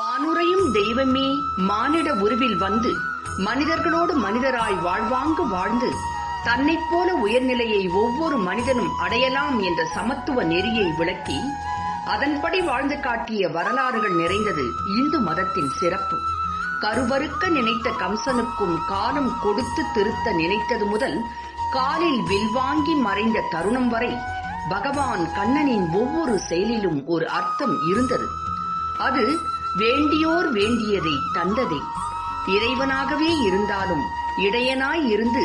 வானுரையும் தெய்வமே மானிட உருவில் வந்து மனிதர்களோடு மனிதராய் வாழ்வாங்கு வாழ்ந்து தன்னைப் போல உயர்நிலையை ஒவ்வொரு மனிதனும் அடையலாம் என்ற சமத்துவ நெறியை விளக்கி அதன்படி வாழ்ந்து காட்டிய வரலாறுகள் நிறைந்தது இந்து மதத்தின் சிறப்பு. கருவறுக்க நினைத்த கம்சனுக்கும் காலம் கொடுத்து திருத்த நினைத்தது முதல் காலில் வில்வாங்கி மறைந்த தருணம் வரை பகவான் கண்ணனின் ஒவ்வொரு செயலிலும் ஒரு அர்த்தம் இருந்தது. அது வேண்டியோர் வேண்டியதை தந்ததே. இறைவனாகவே இருந்தாலும் இடையனாய் இருந்து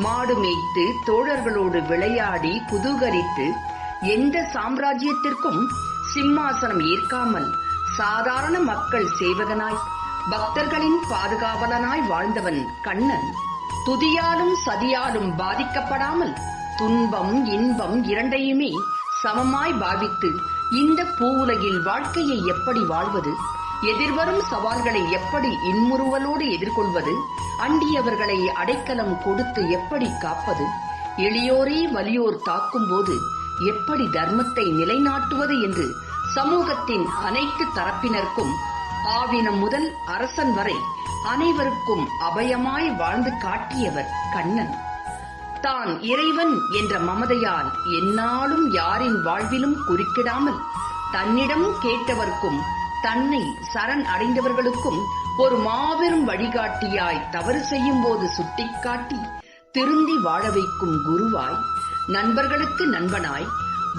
மாடு மேய்த்து தோழர்களோடு விளையாடி குதூகலித்து எந்த சாம்ராஜ்யத்திற்கும் சிம்மாசனம் ஏற்காமல் சாதாரண மக்கள் சேவகனாய் பக்தர்களின் பாதுகாவலனாய் வாழ்ந்தவன் கண்ணன். துதியாலும் சதியாலும் பாதிக்கப்படாமல் துன்பம் இன்பம் இரண்டையுமே சமமாய் பாவித்து இந்த பூவுலகில் வாழ்க்கையை எப்படி வாழ்வது, எதிர்வரும் சவால்களை எப்படி இன்முறுவலோடு எதிர்கொள்வது, அண்டியவர்களை அடைக்கலம் கொடுத்து எப்படி காப்பது, எளியோரே வலியோர் தாக்கும் போது எப்படி தர்மத்தை நிலைநாட்டுவது என்று சமூகத்தின் அனைத்து தரப்பினருக்கும் ஆவினம் முதல் அரசன் வரை அனைவருக்கும் அபயமாய் வாழ்ந்து காட்டியவர் கண்ணன். தான் இறைவன் என்ற மமதையால் எந்நாளும் யாரின் வாழ்விலும் குறுக்கிடாமல் தன்னிடம் கேட்டவர்க்கும் தன்னை சரண் அடைந்தவர்களுக்கும் ஒரு மாபெரும் வழிகாட்டியாய் தவறு செய்யும் போது சுட்டிக்காட்டி திருந்தி வாழ வைக்கும் குருவாய், நண்பர்களுக்கு நண்பனாய்,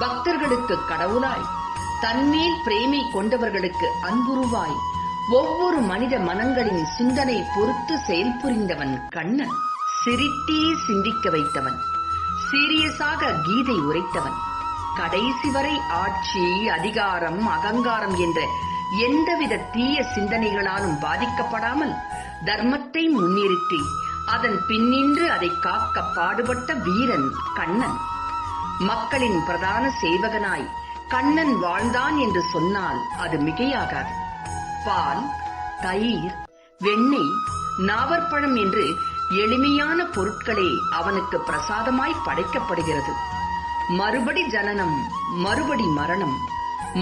பக்தர்களுக்கு கடவுளாய், தன்மேல் பிரேமை கொண்டவர்களுக்கு அன்புருவாய் ஒவ்வொரு மனித மனங்களின் சிந்தனை பொறுத்து செயல்புரிந்தவன் கண்ணன். சிரித்தே சிந்திக்க வைத்தவன், சீரியஸாக கீதை உரைத்தவன், கடைசி வரை ஆட்சி அதிகாரம் அகங்காரம் என்ற எந்தவித தீய சிந்தனைகளாலும் பாதிக்கப்படாமல் தர்மத்தை முன்னிறுத்தி அதன் பின்னின்று அதை காக்க பாடுபட்ட வீரன் கண்ணன். மக்களின் பிரதான சேவகனாய் கண்ணன் வாழ்ந்தான் என்று சொன்னால் அது மிகையாகாது. பால், தயிர், வெண்ணெய், நாவற்பழம் என்று எளிமையான பொருட்களே அவனுக்கு பிரசாதமாய் படைக்கப்படுகிறது. மறுபடி ஜனனம், மறுபடி மரணம்,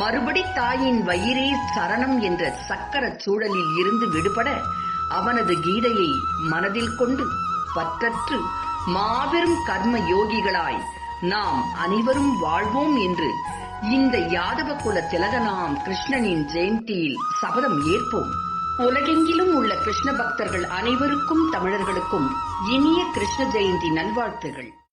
மறுபடி தாயின் வயிறே சரணம் என்ற சக்கர சூழலில் இருந்து விடுபட அவனது கீதையை மனதில் கொண்டு பற்றற்று மாபெரும் கர்ம யோகிகளாய் நாம் அனைவரும் வாழ்வோம் என்று இந்த யாதவ குல திலகனாம் கிருஷ்ணனின் ஜெயந்தியில் சபதம் ஏற்போம். உலகெங்கிலும் உள்ள கிருஷ்ண பக்தர்கள் அனைவருக்கும் தமிழர்களுக்கும் இனிய கிருஷ்ண ஜெயந்தி நல்வாழ்த்துகள்.